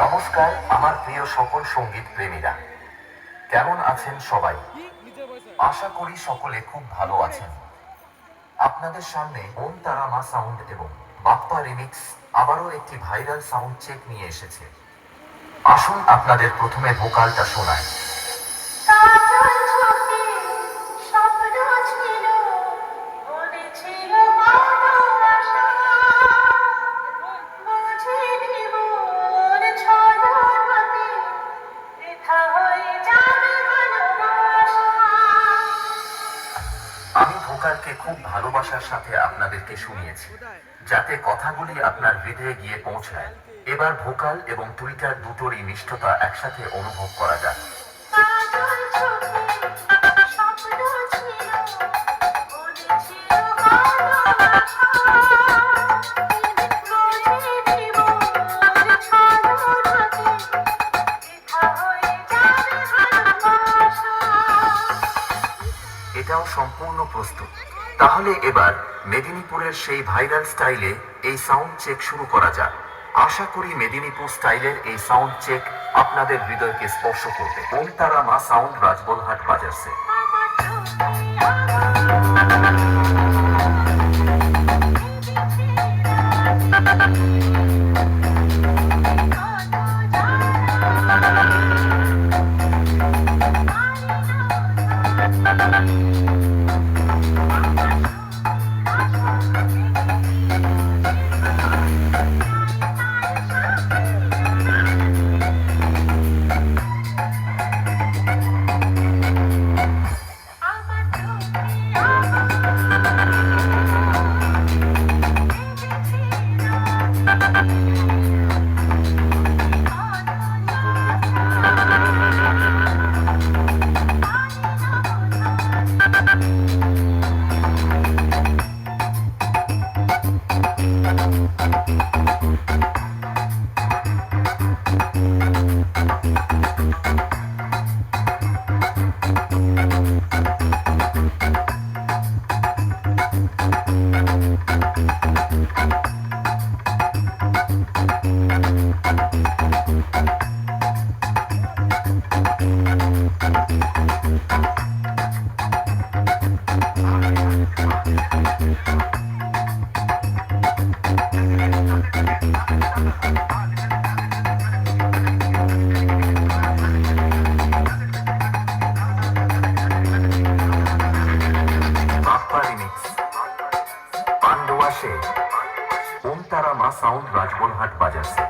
নমস্কার আমার প্রিয় সকল সঙ্গীত প্রেমীরা, কেমন আছেন সবাই? আশা করি সকলে খুব ভালো আছেন। আপনাদের সামনে ওম তারা মা সাউন্ড এবং বাপ্পা রিমিক্স আবারও একটি ভাইরাল সাউন্ড চেক নিয়ে এসেছে। আসুন আপনাদের প্রথমে ভোকালটা শোনায়। আমি ভোকালকে খুব ভালোবাসার সাথে আপনাদেরকে শুনিয়েছি, যাতে কথাগুলি আপনার হৃদয়ে গিয়ে পৌঁছায়। এবার ভোকাল এবং টুইটার দুটোরই মিষ্টতা একসাথে অনুভব করা যাক। এটাও সম্পূর্ণ প্রস্তুত। তাহলে এবার মেদিনীপুরের সেই ভাইরাল স্টাইলে এই সাউন্ড চেক শুরু করা যাক। আশা করি মেদিনীপুর স্টাইলের এই সাউন্ড চেক আপনাদের হৃদয়কে স্পর্শ করবে। ওম তারা মা সাউন্ড রাজবলহাট বাজারছে। ওম তারা মা সাউন্ড রাজবলহাট বাজারছে।